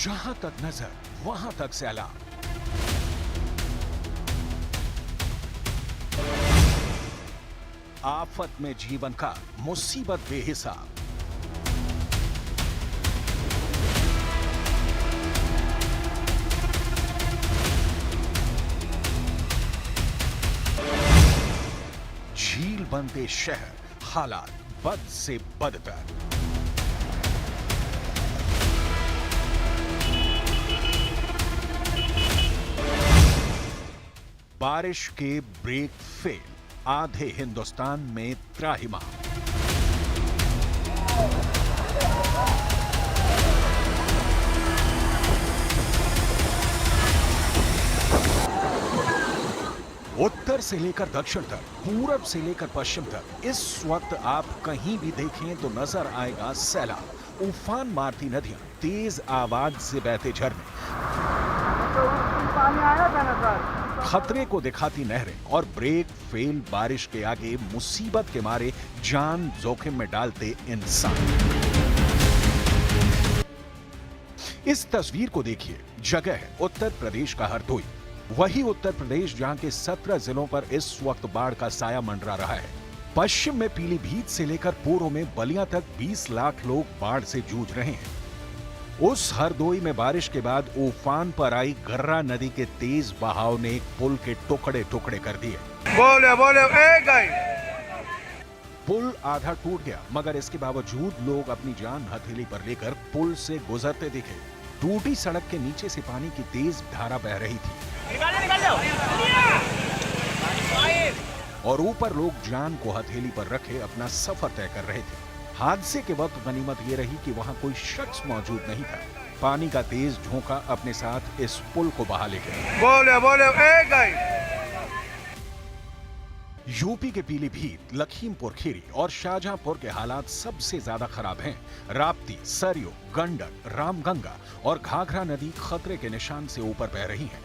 जहां तक नजर वहां तक सैलाब। आफत में जीवन का मुसीबत बेहिसाब। झील बनते शहर, हालात बद से बदतर। बारिश के ब्रेक फेल, आधे हिंदुस्तान में त्राहिमाम। उत्तर से लेकर दक्षिण तक, पूरब से लेकर पश्चिम तक, इस वक्त आप कहीं भी देखें तो नजर आएगा सैलाब, उफान मारती नदियां, तेज आवाज से बहते झरने, खतरे को दिखाती नहरें और ब्रेक फेल बारिश के आगे मुसीबत के मारे जान जोखिम में डालते इंसान। इस तस्वीर को देखिए, जगह है उत्तर प्रदेश का हरदोई। वही उत्तर प्रदेश जहां के 17 जिलों पर इस वक्त बाढ़ का साया मंडरा रहा है। पश्चिम में पीलीभीत से लेकर पूर्व में बलिया तक 20 लाख लोग बाढ़ से जूझ रहे हैं। उस हरदोई में बारिश के बाद उफान पर आई गर्रा नदी के तेज बहाव ने एक पुल के टुकड़े टुकड़े कर दिए। पुल आधा टूट गया, मगर इसके बावजूद लोग अपनी जान हथेली पर लेकर पुल से गुजरते दिखे। टूटी सड़क के नीचे से पानी की तेज धारा बह रही थी और ऊपर लोग जान को हथेली पर रखे अपना सफर तय कर रहे थे। हादसे के वक्त गनीमत ये रही कि वहां कोई शख्स मौजूद नहीं था। पानी का तेज झोंका अपने साथ इस पुल को बहा ले गया। यूपी के पीलीभीत, लखीमपुर खीरी और शाहजहांपुर के हालात सबसे ज्यादा खराब हैं। राप्ती, सरयू, गंडक, रामगंगा और घाघरा नदी खतरे के निशान से ऊपर बह रही हैं।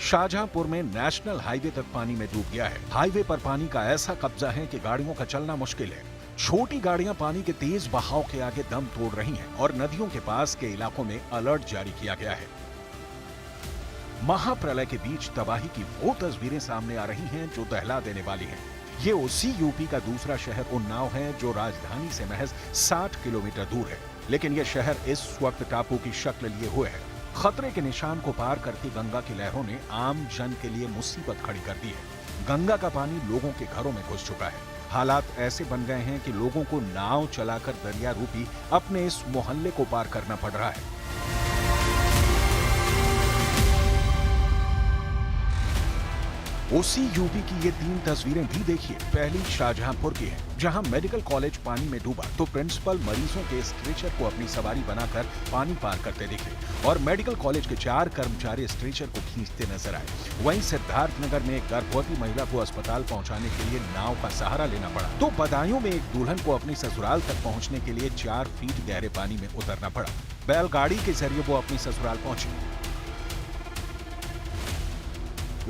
शाहजहांपुर में नेशनल हाईवे तक पानी में डूब गया है। हाईवे पर पानी का ऐसा कब्जा है कि गाड़ियों का चलना मुश्किल है। छोटी गाड़ियां पानी के तेज बहाव के आगे दम तोड़ रही हैं और नदियों के पास के इलाकों में अलर्ट जारी किया गया है। महाप्रलय के बीच तबाही की वो तस्वीरें सामने आ रही हैं जो दहला देने वाली हैं। ये उसी यूपी का दूसरा शहर उन्नाव है जो राजधानी से महज 60 किलोमीटर दूर है, लेकिन यह शहर इस वक्त टापू की शक्ल लिए हुए है। खतरे के निशान को पार करती गंगा की लहरों ने आम जन के लिए मुसीबत खड़ी कर दी है। गंगा का पानी लोगों के घरों में घुस चुका है। हालात ऐसे बन गए हैं कि लोगों को नाव चलाकर दरिया रूपी अपने इस मोहल्ले को पार करना पड़ रहा है। उसी यूपी की ये 3 तस्वीरें भी देखिए। पहली शाहजहांपुर की है, जहां मेडिकल कॉलेज पानी में डूबा तो प्रिंसिपल मरीजों के स्ट्रेचर को अपनी सवारी बनाकर पानी पार करते दिखे और मेडिकल कॉलेज के 4 कर्मचारी स्ट्रेचर को खींचते नजर आए। वहीं सिद्धार्थनगर में एक गर्भवती महिला को अस्पताल पहुंचाने के लिए नाव का सहारा लेना पड़ा, तो बदायूं में एक दुल्हन को अपनी ससुराल तक पहुंचने के लिए 4 फीट गहरे पानी में उतरना पड़ा। बैलगाड़ी के जरिए वो अपनी ससुराल पहुंची।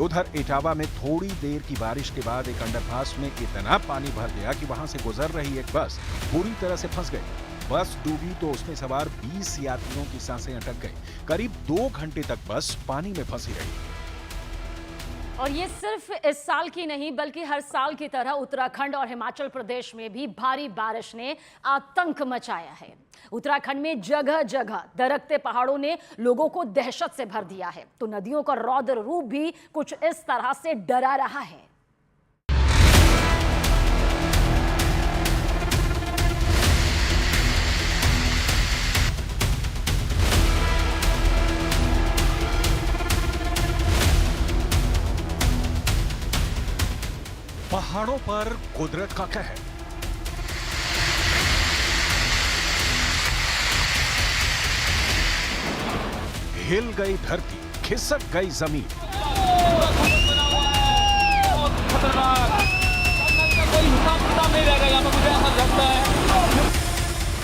उधर इटावा में थोड़ी देर की बारिश के बाद एक अंडरपास में इतना पानी भर गया कि वहां से गुजर रही एक बस पूरी तरह से फंस गई। बस डूबी तो उसमें सवार 20 यात्रियों की सांसें अटक गई। करीब 2 घंटे तक बस पानी में फंसी रही। और ये सिर्फ इस साल की नहीं बल्कि हर साल की तरह उत्तराखंड और हिमाचल प्रदेश में भी भारी बारिश ने आतंक मचाया है। उत्तराखंड में जगह जगह दरकते पहाड़ों ने लोगों को दहशत से भर दिया है, तो नदियों का रौद्र रूप भी कुछ इस तरह से डरा रहा है। पहाड़ों पर कुदरत का कहर। हिल गई धरती, खिसक गई जमीन।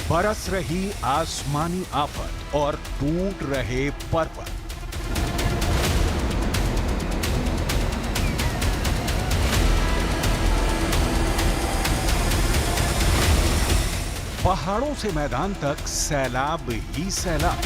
बरस रही आसमानी आफत और टूट रहे पर्वत। पहाड़ों से मैदान तक सैलाब ही सैलाब।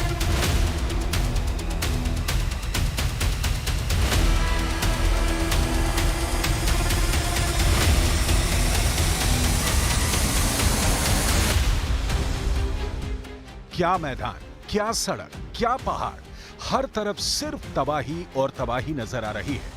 क्या मैदान, क्या सड़क, क्या पहाड़, हर तरफ सिर्फ तबाही और तबाही नजर आ रही है।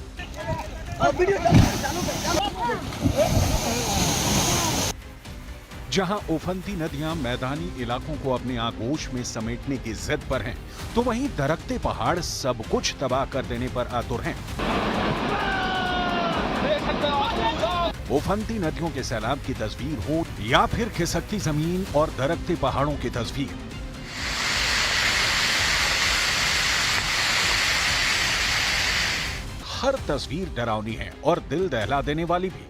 जहां उफनती नदियां मैदानी इलाकों को अपने आगोश में समेटने की जिद पर हैं, तो वहीं दरकते पहाड़ सब कुछ तबाह कर देने पर आतुर हैं। उफनती नदियों के सैलाब की तस्वीर हो या फिर खिसकती जमीन और दरकते पहाड़ों की तस्वीर, हर तस्वीर डरावनी है और दिल दहला देने वाली भी।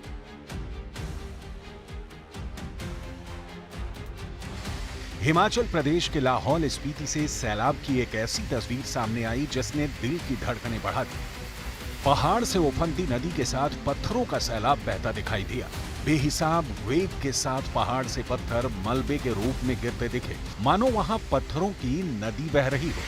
हिमाचल प्रदेश के लाहौल स्पीति से सैलाब की एक ऐसी तस्वीर सामने आई जिसने दिल की धड़कनें बढ़ा दी। पहाड़ से उफनती नदी के साथ पत्थरों का सैलाब बहता दिखाई दिया। बेहिसाब वेग के साथ पहाड़ से पत्थर मलबे के रूप में गिरते दिखे, मानो वहां पत्थरों की नदी बह रही हो।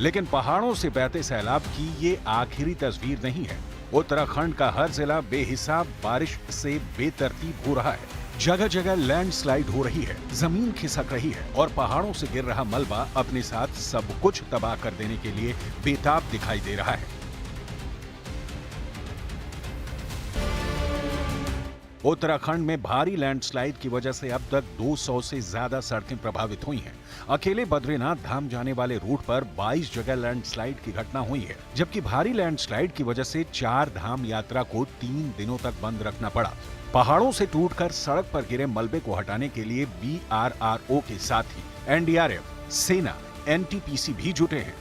लेकिन पहाड़ों से बहते सैलाब की ये आखिरी तस्वीर नहीं है। उत्तराखंड का हर जिला बेहिसाब बारिश से बेतरतीब हो रहा है। जगह जगह लैंडस्लाइड हो रही है, जमीन खिसक रही है और पहाड़ों से गिर रहा मलबा अपने साथ सब कुछ तबाह कर देने के लिए बेताब दिखाई दे रहा है। उत्तराखंड में भारी लैंडस्लाइड की वजह से अब तक 200 से ज्यादा सड़कें प्रभावित हुई हैं। अकेले बद्रीनाथ धाम जाने वाले रूट पर 22 जगह लैंडस्लाइड की घटना हुई है, जबकि भारी लैंडस्लाइड की वजह से 4 धाम यात्रा को 3 दिनों तक बंद रखना पड़ा। पहाड़ों से टूटकर सड़क पर गिरे मलबे को हटाने के लिए BRRO के साथ ही NDRF, सेना, NTPC भी जुटे हैं।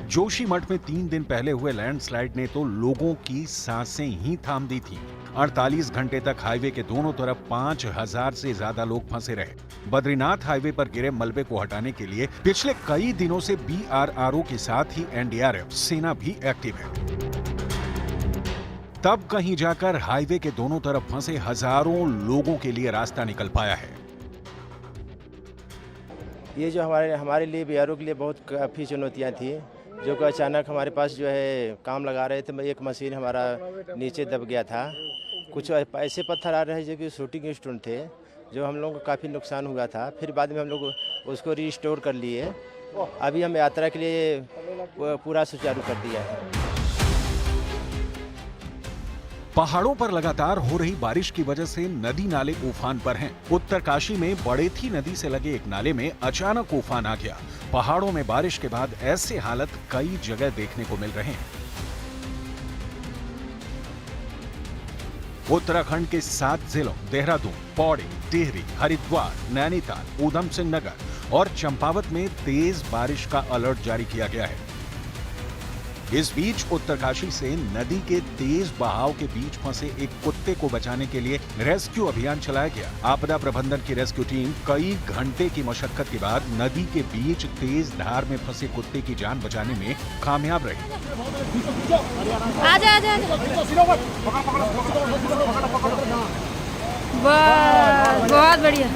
जोशीमठ में 3 दिन पहले हुए लैंडस्लाइड ने तो लोगों की सांसें ही थाम दी थी। 48 घंटे तक हाईवे के दोनों तरफ 5000 से ज्यादा लोग फंसे रहे। बद्रीनाथ हाईवे पर गिरे मलबे को हटाने के लिए पिछले कई दिनों से BRRO के साथ ही NDRF, सेना भी एक्टिव है। तब कहीं जाकर हाईवे के दोनों तरफ फंसे हजारों लोगों के लिए रास्ता निकल पाया है। ये जो हमारे लिए BRO के लिए बहुत काफ़ी चुनौतियाँ थी, जो कि अचानक हमारे पास जो है काम लगा रहे थे, एक मशीन हमारा नीचे दब गया था। कुछ ऐसे पत्थर आ रहे हैं जो कि शूटिंग स्टोन थे, जो हम लोगों को काफ़ी नुकसान हुआ था। फिर बाद में हम लोग उसको रिस्टोर कर लिए। अभी हम यात्रा के लिए पूरा सुचारू कर दिया है। पहाड़ों पर लगातार हो रही बारिश की वजह से नदी नाले उफान पर हैं। उत्तरकाशी में बड़ेथी नदी से लगे एक नाले में अचानक उफान आ गया। पहाड़ों में बारिश के बाद ऐसे हालत कई जगह देखने को मिल रहे हैं। उत्तराखंड के 7 जिलों देहरादून, पौड़ी, टिहरी, हरिद्वार, नैनीताल, ऊधम सिंह नगर और चंपावत में तेज बारिश का अलर्ट जारी किया गया है। इस बीच उत्तरकाशी से नदी के तेज बहाव के बीच फंसे एक कुत्ते को बचाने के लिए रेस्क्यू अभियान चलाया गया। आपदा प्रबंधन की रेस्क्यू टीम कई घंटे की मशक्कत के बाद नदी के बीच तेज धार में फंसे कुत्ते की जान बचाने में कामयाब रही। बहुत बढ़िया।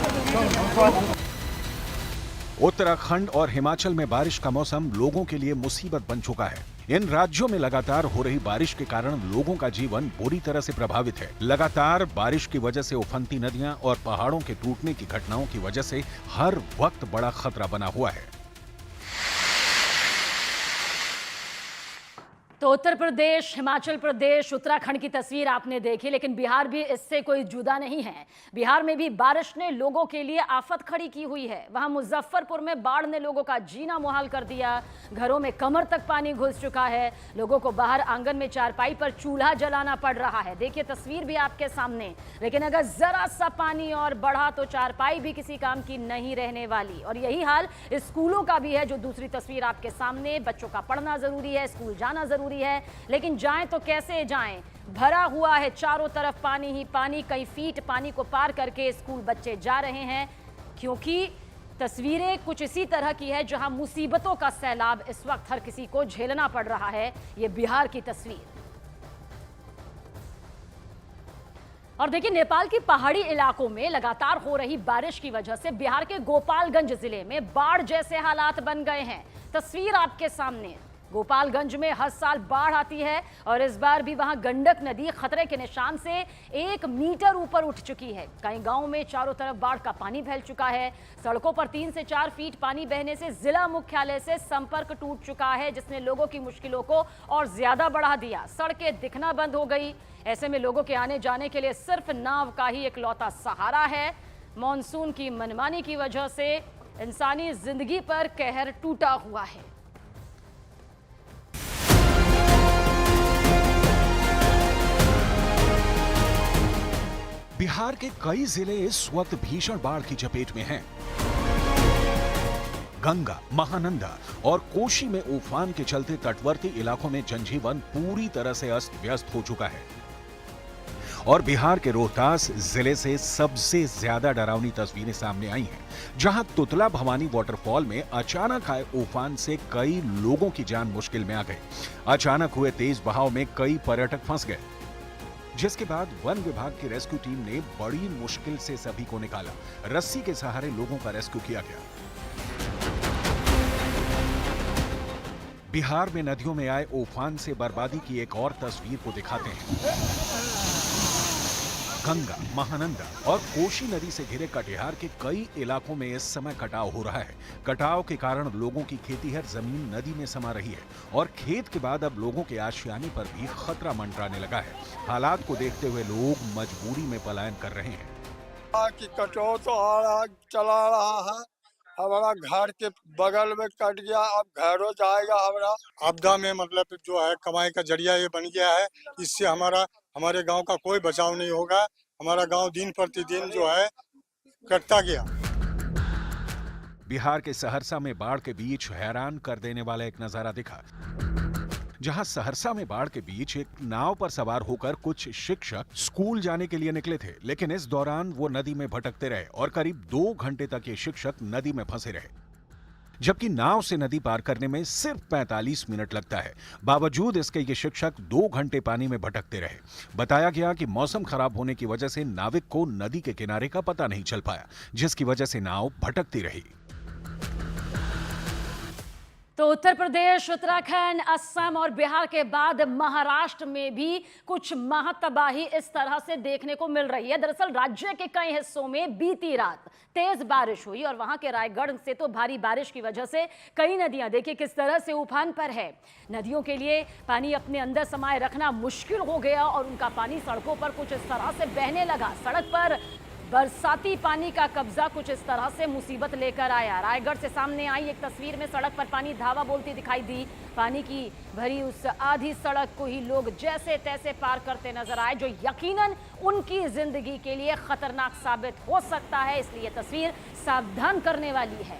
उत्तराखंड और हिमाचल में बारिश का मौसम लोगों के लिए मुसीबत बन चुका है। इन राज्यों में लगातार हो रही बारिश के कारण लोगों का जीवन बुरी तरह से प्रभावित है। लगातार बारिश की वजह से उफनती नदियां और पहाड़ों के टूटने की घटनाओं की वजह से हर वक्त बड़ा खतरा बना हुआ है। तो उत्तर प्रदेश, हिमाचल प्रदेश, उत्तराखंड की तस्वीर आपने देखी, लेकिन बिहार भी इससे कोई जुदा नहीं है। बिहार में भी बारिश ने लोगों के लिए आफत खड़ी की हुई है। वहां मुजफ्फरपुर में बाढ़ ने लोगों का जीना मुहाल कर दिया। घरों में कमर तक पानी घुस चुका है। लोगों को बाहर आंगन में चारपाई पर चूल्हा जलाना पड़ रहा है। देखिए तस्वीर भी आपके सामने। लेकिन अगर जरा सा पानी और बढ़ा तो चारपाई भी किसी काम की नहीं रहने वाली। और यही हाल स्कूलों का भी है, जो दूसरी तस्वीर आपके सामने। बच्चों का पढ़ना जरूरी है, स्कूल जाना जरूरी है, लेकिन जाएं तो कैसे जाएं? भरा हुआ है चारों तरफ पानी ही पानी। कई फीट पानी को पार करके स्कूल बच्चे जा रहे हैं, क्योंकि तस्वीरें कुछ इसी तरह की है जहां मुसीबतों का सैलाब इस वक्त हर किसी को झेलना पड़ रहा है। ये बिहार की तस्वीर। और देखिए, नेपाल की पहाड़ी इलाकों में लगातार हो रही बारिश की वजह से बिहार के गोपालगंज जिले में बाढ़ जैसे हालात बन गए हैं। तस्वीर आपके सामने। गोपालगंज में हर साल बाढ़ आती है और इस बार भी वहां गंडक नदी खतरे के निशान से 1 मीटर ऊपर उठ चुकी है। कई गांवों में चारों तरफ बाढ़ का पानी फैल चुका है। सड़कों पर 3 से 4 फीट पानी बहने से जिला मुख्यालय से संपर्क टूट चुका है, जिसने लोगों की मुश्किलों को और ज्यादा बढ़ा दिया। सड़कें दिखना बंद हो गई। ऐसे में लोगों के आने जाने के लिए सिर्फ नाव का ही इकलौता सहारा है। मॉनसून की मनमानी की वजह से इंसानी जिंदगी पर कहर टूटा हुआ है। बिहार के कई जिले इस वक्त भीषण बाढ़ की चपेट में हैं। गंगा, महानंदा और कोशी में उफान के चलते तटवर्ती इलाकों में जनजीवन पूरी तरह से अस्त व्यस्त हो चुका है। और बिहार के रोहतास जिले से सबसे ज्यादा डरावनी तस्वीरें सामने आई हैं, जहां तुतला भवानी वाटरफॉल में अचानक आए उफान से कई लोगों की जान मुश्किल में आ गई। अचानक हुए तेज बहाव में कई पर्यटक फंस गए, जिसके बाद वन विभाग की रेस्क्यू टीम ने बड़ी मुश्किल से सभी को निकाला। रस्सी के सहारे लोगों का रेस्क्यू किया गया। बिहार में नदियों में आए उफान से बर्बादी की एक और तस्वीर को दिखाते हैं। गंगा, महानंदा और कोशी नदी से घिरे कटिहार के कई इलाकों में इस समय कटाव हो रहा है। कटाव के कारण लोगों की खेतीहर जमीन नदी में समा रही है और खेत के बाद अब लोगों के आशियाने पर भी खतरा मंडराने लगा है। हालात को देखते हुए लोग मजबूरी में पलायन कर रहे हैं। कि कटाव तो आ रहा चला रहा है, हमारा घर के बगल में कट गया, अब घरों जाएगा हमारा। आपदा में मतलब जो है कमाई का जरिया ये बन गया है। इससे हमारे गांव का कोई बचाव नहीं होगा। हमारा गांव दिन प्रतिदिन जो है कटता गया। बिहार के सहरसा में बाढ़ के बीच हैरान कर देने वाला एक नजारा दिखा, जहां सहरसा में बाढ़ के बीच एक नाव पर सवार होकर कुछ शिक्षक स्कूल जाने के लिए निकले थे, लेकिन इस दौरान वो नदी में भटकते रहे और करीब 2 घंटे तक ये शिक्षक नदी में फंसे रहे, जबकि नाव से नदी पार करने में सिर्फ 45 मिनट लगता है। बावजूद इसके ये शिक्षक 2 घंटे पानी में भटकते रहे। बताया गया कि मौसम खराब होने की वजह से नाविक को नदी के किनारे का पता नहीं चल पाया, जिसकी वजह से नाव भटकती रही। तो उत्तर प्रदेश, उत्तराखंड, असम और बिहार के बाद महाराष्ट्र में भी कुछ महातबाही इस तरह से देखने को मिल रही है। दरअसल राज्य के कई हिस्सों में बीती रात तेज बारिश हुई और वहां के रायगढ़ से तो भारी बारिश की वजह से कई नदियां देखिए किस तरह से उफान पर है। नदियों के लिए पानी अपने अंदर समाये रखना मुश्किल हो गया और उनका पानी सड़कों पर कुछ इस तरह से बहने लगा। सड़क पर बरसाती पानी का कब्जा कुछ इस तरह से मुसीबत लेकर आया। रायगढ़ से सामने आई एक तस्वीर में सड़क पर पानी धावा बोलती दिखाई दी। पानी की भरी उस आधी सड़क को ही लोग जैसे तैसे पार करते नजर आए, जो यकीनन उनकी जिंदगी के लिए खतरनाक साबित हो सकता है। इसलिए तस्वीर सावधान करने वाली है।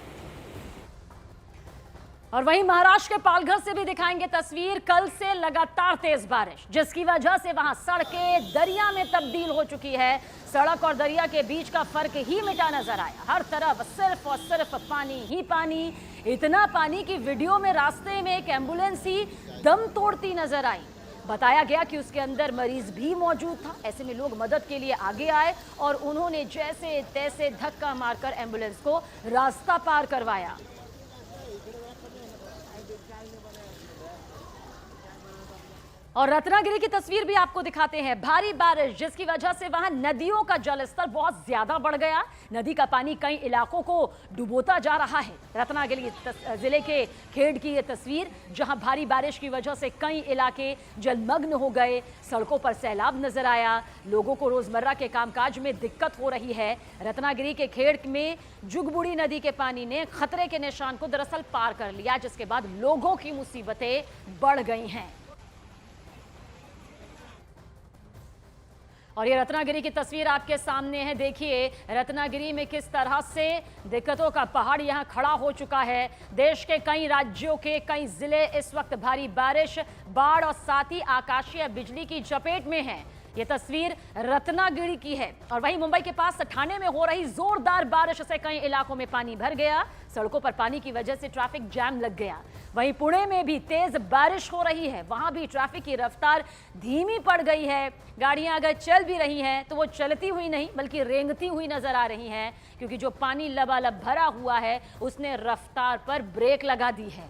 और वहीं महाराष्ट्र के पालघर से भी दिखाएंगे तस्वीर। कल से लगातार तेज बारिश, जिसकी वजह से वहां सड़कें दरिया में तब्दील हो चुकी है। सड़क और दरिया के बीच का फर्क ही मिटा नजर आया। हर तरफ सिर्फ और सिर्फ पानी ही पानी। इतना पानी कि वीडियो में रास्ते में एक एम्बुलेंस ही दम तोड़ती नजर आई। बताया गया कि उसके अंदर मरीज भी मौजूद था। ऐसे में लोग मदद के लिए आगे आए और उन्होंने जैसे तैसे धक्का मारकर एम्बुलेंस को रास्ता पार करवाया। और रत्नागिरी की तस्वीर भी आपको दिखाते हैं। भारी बारिश जिसकी वजह से वहां नदियों का जलस्तर बहुत ज्यादा बढ़ गया। नदी का पानी कई इलाकों को डुबोता जा रहा है। रत्नागिरी जिले के खेड़ की यह तस्वीर, जहां भारी बारिश की वजह से कई इलाके जलमग्न हो गए। सड़कों पर सैलाब नजर आया। लोगों को रोजमर्रा के कामकाज में दिक्कत हो रही है। रत्नागिरी के खेड़ में जुगबुड़ी नदी के पानी ने खतरे के निशान को दरअसल पार कर लिया, जिसके बाद लोगों की मुसीबतें बढ़ गई हैं। और ये रत्नागिरी की तस्वीर आपके सामने है। देखिए रत्नागिरी में किस तरह से दिक्कतों का पहाड़ यहां खड़ा हो चुका है। देश के कई राज्यों के कई जिले इस वक्त भारी बारिश, बाढ़ और साथ ही आकाशीय बिजली की चपेट में हैं। ये तस्वीर रत्नागिरी की है और वहीं मुंबई के पास ठाणे में हो रही जोरदार बारिश से कई इलाकों में पानी भर गया। सड़कों पर पानी की वजह से ट्रैफिक जैम लग गया। वहीं पुणे में भी तेज बारिश हो रही है, वहां भी ट्रैफिक की रफ्तार धीमी पड़ गई है। गाड़ियां अगर चल भी रही हैं तो वो चलती हुई नहीं बल्कि रेंगती हुई नजर आ रही हैं, क्योंकि जो पानी लबालब भरा हुआ है उसने रफ्तार पर ब्रेक लगा दी है।